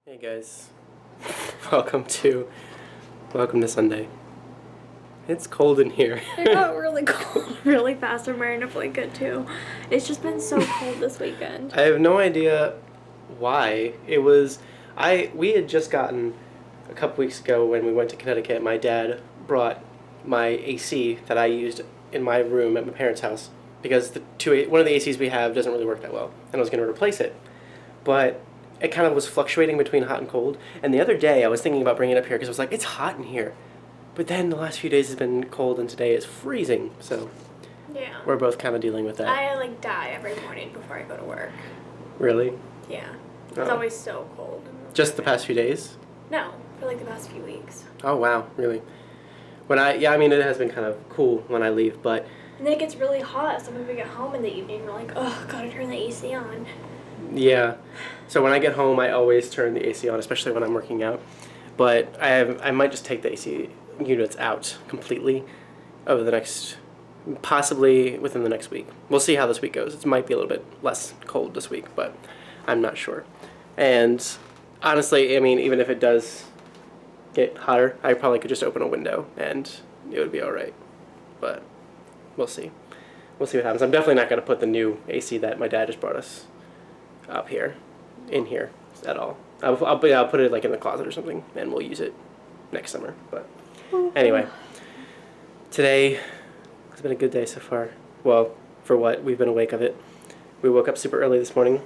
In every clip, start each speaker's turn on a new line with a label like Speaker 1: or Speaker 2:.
Speaker 1: Hey guys, welcome to Sunday. It's cold in here.
Speaker 2: It got really cold really fast. I'm wearing a blanket too. It's just been so cold this weekend.
Speaker 1: I have no idea why. We had just gotten, a couple weeks ago when we went to Connecticut, my dad brought my AC that I used in my room at my parents' house because one of the ACs we have doesn't really work that well, and I was going to replace it. But it kind of was fluctuating between hot and cold. And the other day I was thinking about bringing it up here because I was like, it's hot in here. But then the last few days has been cold and today is freezing. So
Speaker 2: Yeah.
Speaker 1: we're both kind of dealing with that.
Speaker 2: I die every morning before I go to work.
Speaker 1: Really?
Speaker 2: Yeah. It's
Speaker 1: Oh.
Speaker 2: always so cold.
Speaker 1: Just the past few days?
Speaker 2: No, for the past few weeks.
Speaker 1: Oh wow, really? It has been kind of cool when I leave, but
Speaker 2: And then it gets really hot, so when we get home in the evening, we're like, oh, gotta turn the AC on.
Speaker 1: yeah. So when I get home, I always turn the AC on, especially when I'm working out. But I might just take the AC units out completely possibly within the next week. We'll see how this week goes. It might be a little bit less cold this week, but I'm not sure. And honestly, even if it does get hotter, I probably could just open a window and it would be all right. But we'll see. We'll see what happens. I'm definitely not going to put the new AC that my dad just brought us in here at all. I'll put it like in the closet or something, and we'll use it next summer. But anyway, today has been a good day so far. Well, for what we've been awake of it. We woke up super early this morning,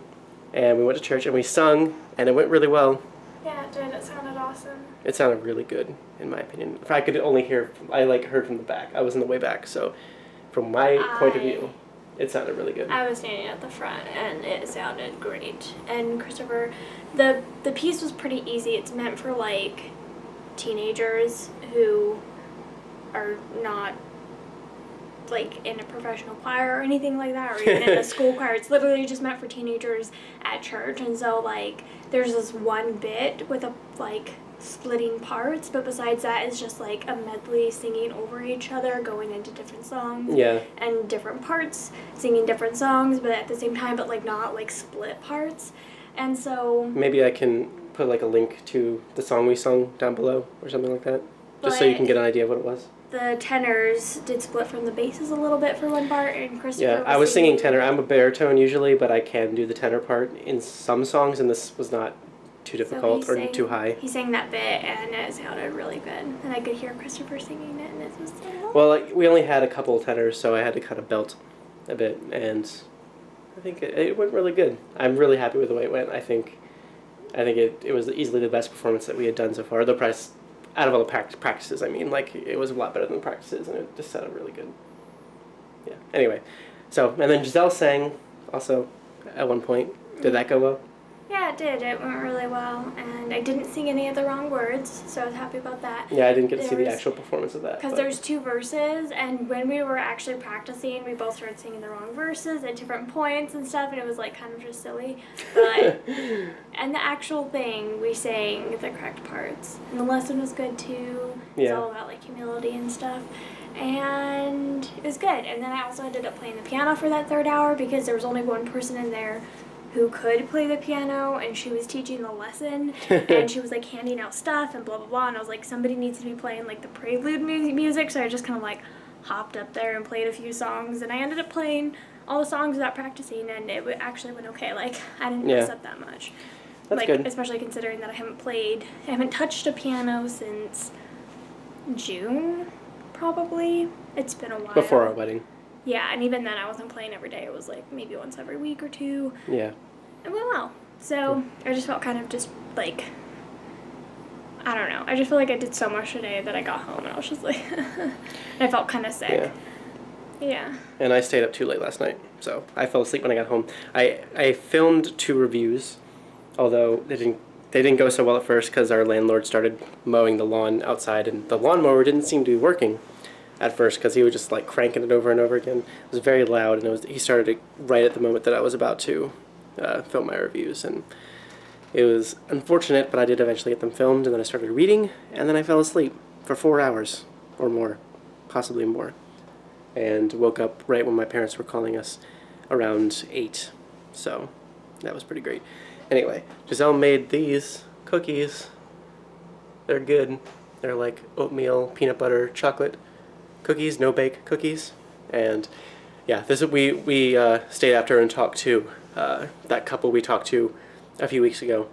Speaker 1: and we went to church and we sung, and it went really well.
Speaker 2: Yeah, it did. It sounded awesome.
Speaker 1: It sounded really good, in my opinion. If I could only hear, I heard from the back. I was in the way back, so from my point of view, it sounded really good.
Speaker 2: I was standing at the front, and it sounded great. And Christopher, the piece was pretty easy. It's meant for, teenagers who are not, in a professional choir or anything like that, or even in a school choir. It's literally just meant for teenagers at church. And so, there's this one bit with splitting parts, but besides that, it's just, a medley singing over each other, going into different songs.
Speaker 1: Yeah.
Speaker 2: And different parts, singing different songs, but at the same time, but, not, split parts. And so...
Speaker 1: Maybe I can put, a link to the song we sung down below, or something like that. Just so you can get an idea of what it was.
Speaker 2: The tenors did split from the basses a little bit for one part, and Christopher
Speaker 1: I was singing tenor. I'm a baritone usually, but I can do the tenor part in some songs, and this was not too difficult or too high.
Speaker 2: He sang that bit, and it sounded really good. And I could hear Christopher singing it, and it was so...
Speaker 1: Well, we only had a couple of tenors, so I had to kind of belt a bit, and I think it went really good. I'm really happy with the way it went. I think it was easily the best performance that we had done so far. Out of all the practices, it was a lot better than the practices, and it just sounded really good. Yeah. Anyway, and then Giselle sang also at one point. Did that go well?
Speaker 2: Yeah, it did. It went really well, and I didn't sing any of the wrong words, so I was happy about that.
Speaker 1: Yeah, I didn't get to see the actual performance of that.
Speaker 2: Because there's 2 verses, and when we were actually practicing, we both started singing the wrong verses at different points and stuff, and it was, kind of just silly. But, and the actual thing, we sang the correct parts. And the lesson was good, too. It's all about, humility and stuff. And it was good. And then I also ended up playing the piano for that 3rd hour, because there was only one person in there who could play the piano, and she was teaching the lesson, and she was handing out stuff and blah blah blah, and I was like, somebody needs to be playing the prelude music, so I just kind of hopped up there and played a few songs, and I ended up playing all the songs without practicing, and it actually went okay. I didn't mess up that much.
Speaker 1: That's good.
Speaker 2: Especially considering that I haven't touched a piano since June, probably. It's been a while.
Speaker 1: Before our wedding.
Speaker 2: Yeah, and even then I wasn't playing every day. It was maybe once every week or 2.
Speaker 1: Yeah.
Speaker 2: It went well. So I just felt kind of just I don't know. I just feel like I did so much today that I got home and I was just and I felt kind of sick. Yeah.
Speaker 1: And I stayed up too late last night, so I fell asleep when I got home. I filmed 2 reviews, although they didn't go so well at first because our landlord started mowing the lawn outside, and the lawnmower didn't seem to be working at first because he was just cranking it over and over again. It was very loud, and he started it right at the moment that I was about to film my reviews, and it was unfortunate, but I did eventually get them filmed, and then I started reading, and then I fell asleep for 4 hours or more, possibly more, and woke up right when my parents were calling us around 8, so that was pretty great. Anyway, Giselle made these cookies. They're good. They're like oatmeal, peanut butter, chocolate cookies, no bake cookies. And yeah, we stayed after and talked to that couple we talked to a few weeks ago,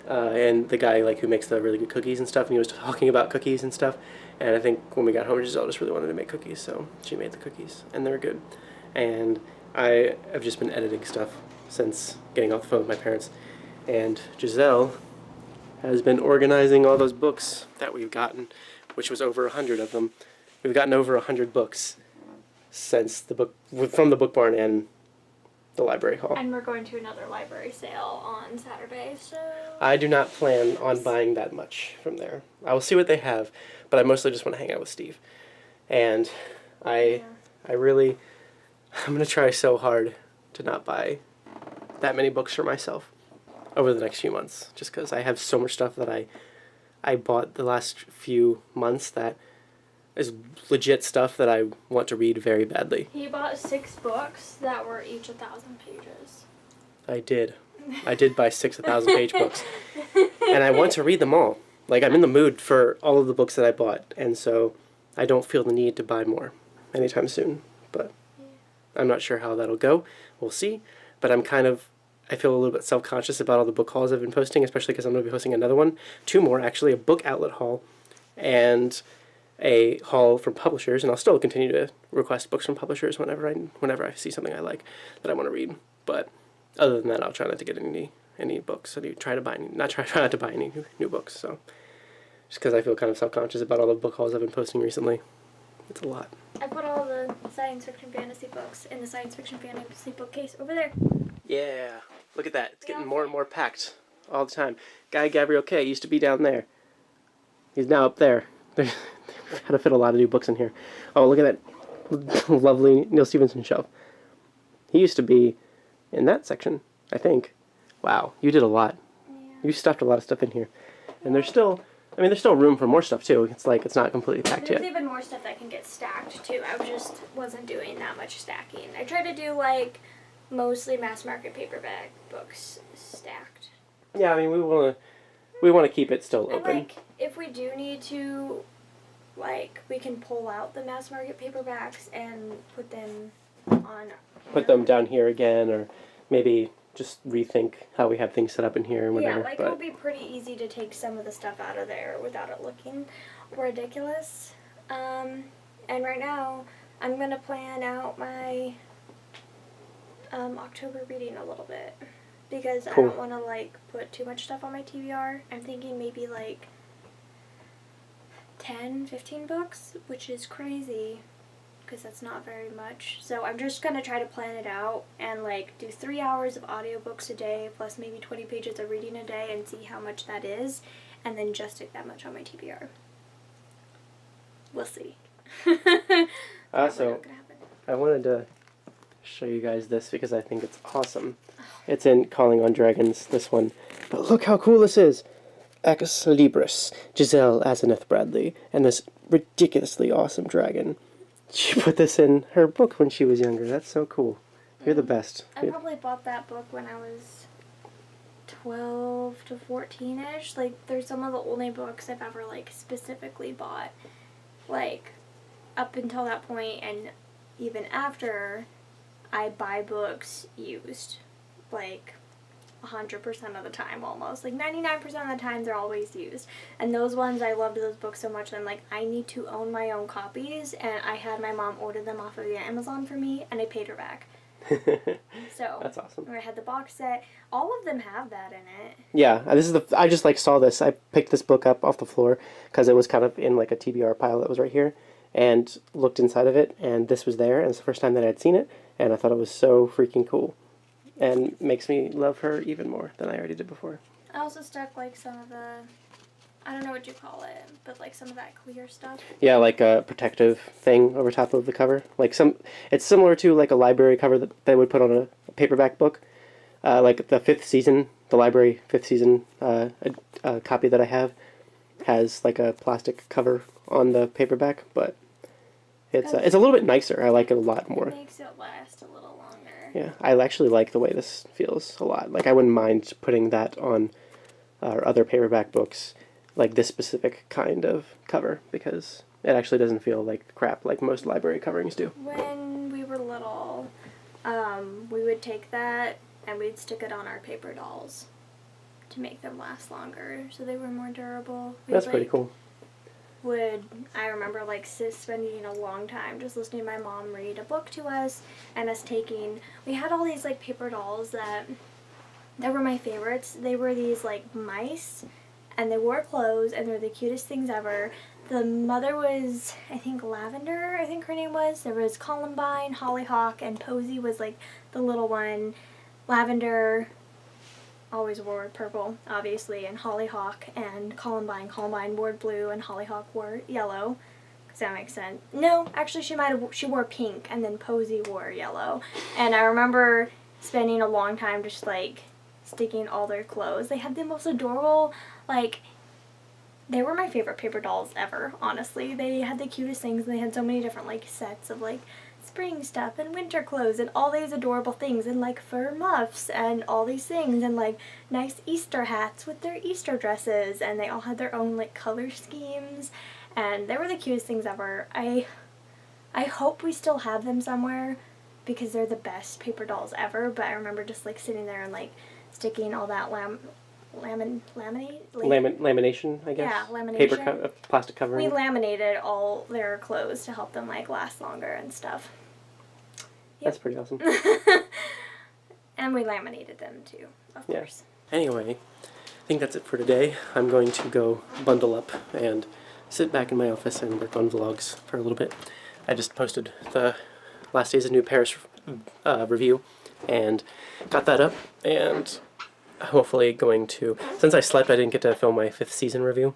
Speaker 1: and the guy like who makes the really good cookies and stuff. And he was talking about cookies and stuff. And I think when we got home, Giselle just really wanted to make cookies, so she made the cookies, and they were good. And I have just been editing stuff since getting off the phone with my parents. And Giselle has been organizing all those books that we've gotten, which was over 100 of them. We've gotten over 100 books since from the book barn and the library hall.
Speaker 2: And we're going to another library sale on Saturday, so...
Speaker 1: I do not plan on buying that much from there. I will see what they have, but I mostly just want to hang out with Steve. And I'm going to try so hard to not buy that many books for myself over the next few months, just because I have so much stuff that I bought the last few months that is legit stuff that I want to read very badly.
Speaker 2: He bought 6 books that were each 1,000 pages.
Speaker 1: I did buy 6 1,000-page books, and I want to read them all. Like, I'm in the mood for all of the books that I bought, and so I don't feel the need to buy more anytime soon, but I'm not sure how that'll go. We'll see, but I feel a little bit self-conscious about all the book hauls I've been posting, especially because I'm going to be hosting another one. 2 more, actually, a book outlet haul and a haul from publishers, and I'll still continue to request books from publishers whenever I see something I like that I want to read. But other than that, I'll try not to get any books. Try not to buy any new books. So just because I feel kind of self-conscious about all the book hauls I've been posting recently, it's a lot.
Speaker 2: I put all the science fiction fantasy books in the science fiction fantasy bookcase over there.
Speaker 1: Yeah, look at that. It's getting more and more packed all the time. Guy Gabriel K. used to be down there. He's now up there. They've got to fit a lot of new books in here. Oh, look at that lovely Neil Stevenson shelf. He used to be in that section, I think. Wow, you did a lot.
Speaker 2: Yeah.
Speaker 1: You stuffed a lot of stuff in here. And there's still room for more stuff, too. It's like it's not completely packed yet.
Speaker 2: There's even more stuff that can get stacked, too. I just wasn't doing that much stacking. I tried to do, like, mostly mass market paperback books stacked.
Speaker 1: Yeah, I mean, we want to keep it still open.
Speaker 2: And, like, if we do need to, like, we can pull out the mass market paperbacks and put them on...
Speaker 1: Put them down here again, or maybe just rethink how we have things set up in here and whatever.
Speaker 2: Yeah, like, it'll be pretty easy to take some of the stuff out of there without it looking ridiculous. And right now, I'm going to plan out my October reading a little bit. Because
Speaker 1: cool.
Speaker 2: I don't want to, like, put too much stuff on my TBR. I'm thinking maybe, like, 10, 15 books, which is crazy. Because that's not very much. So I'm just going to try to plan it out and, like, do 3 hours of audiobooks a day plus maybe 20 pages of reading a day and see how much that is. And then just stick that much on my TBR. We'll see.
Speaker 1: So I wanted to show you guys this because I think it's awesome. It's in Calling on Dragons, this one. But look how cool this is. Ex Libris, Giselle Asenath Bradley, and this ridiculously awesome dragon. She put this in her book when she was younger. That's so cool. You're the best.
Speaker 2: I probably bought that book when I was 12 to 14-ish. Like, there's some of the only books I've ever, like, specifically bought. Like, up until that point and even after, I buy books used. Like, 100% of the time almost. Like 99% of the time they're always used. And those ones, I loved those books so much that I'm like, I need to own my own copies. And I had my mom order them off of Amazon for me and I paid her back. So
Speaker 1: that's awesome.
Speaker 2: I had the box set. All of them have that in it.
Speaker 1: Yeah, I just like saw this. I picked this book up off the floor because it was kind of in like a TBR pile that was right here and looked inside of it and this was there and it's the first time that I'd seen it and I thought it was so freaking cool. And makes me love her even more than I already did before.
Speaker 2: I also stuck, like, some of the, I don't know what you call it, but, like, some of that clear stuff.
Speaker 1: Yeah, like a protective thing over top of the cover. It's similar to, like, a library cover that they would put on a paperback book. Like, the 5th season, the library 5th season copy that I have has, like, a plastic cover on the paperback, but it's a little bit nicer. I like it a lot more.
Speaker 2: It makes it last a little longer.
Speaker 1: Yeah, I actually like the way this feels a lot. Like, I wouldn't mind putting that on or other paperback books like this specific kind of cover, because it actually doesn't feel like crap like most library coverings do.
Speaker 2: When we were little, we would take that and we'd stick it on our paper dolls to make them last longer, so they were more durable.
Speaker 1: That's pretty cool.
Speaker 2: I remember like spending a long time just listening to my mom read a book to us, and us we had all these like paper dolls that were my favorites. They were these like mice, and they wore clothes, and they're the cutest things ever. The mother was, I think, Lavender, I think her name was. There was Columbine, Hollyhock, and Posy was like the little one. Lavender always wore purple, obviously, and Hollyhock and Columbine wore blue, and Hollyhock wore yellow. Does that make sense? No, actually she wore pink, and then Posy wore yellow. And I remember spending a long time just like sticking all their clothes. They had the most adorable, like, they were my favorite paper dolls ever, honestly. They had the cutest things, and they had so many different like sets of like spring stuff and winter clothes and all these adorable things, and like fur muffs and all these things, and like nice Easter hats with their Easter dresses, and they all had their own like color schemes, and they were the cutest things ever. I hope we still have them somewhere, because they're the best paper dolls ever. But I remember just like sitting there and like sticking all that
Speaker 1: Lamination, I guess.
Speaker 2: Yeah, lamination.
Speaker 1: Paper plastic covering.
Speaker 2: We laminated all their clothes to help them like last longer and stuff. Yep.
Speaker 1: That's pretty awesome.
Speaker 2: And we laminated them too, of course.
Speaker 1: Anyway, I think that's it for today. I'm going to go bundle up and sit back in my office and work on vlogs for a little bit. I just posted the Last Days of New Paris review and got that up, and hopefully going to, since I slept, I didn't get to film my 5th season review,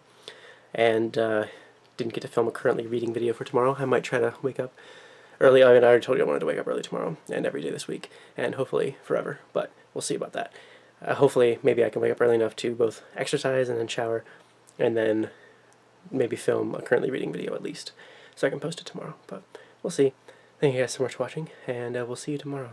Speaker 1: and didn't get to film a currently reading video for tomorrow. I might try to wake up early. I mean, I already told you I wanted to wake up early tomorrow and every day this week, and hopefully forever, but we'll see about that. Hopefully maybe I can wake up early enough to both exercise and then shower, and then maybe film a currently reading video at least, so I can post it tomorrow, but we'll see. Thank you guys so much for watching, and we'll see you tomorrow.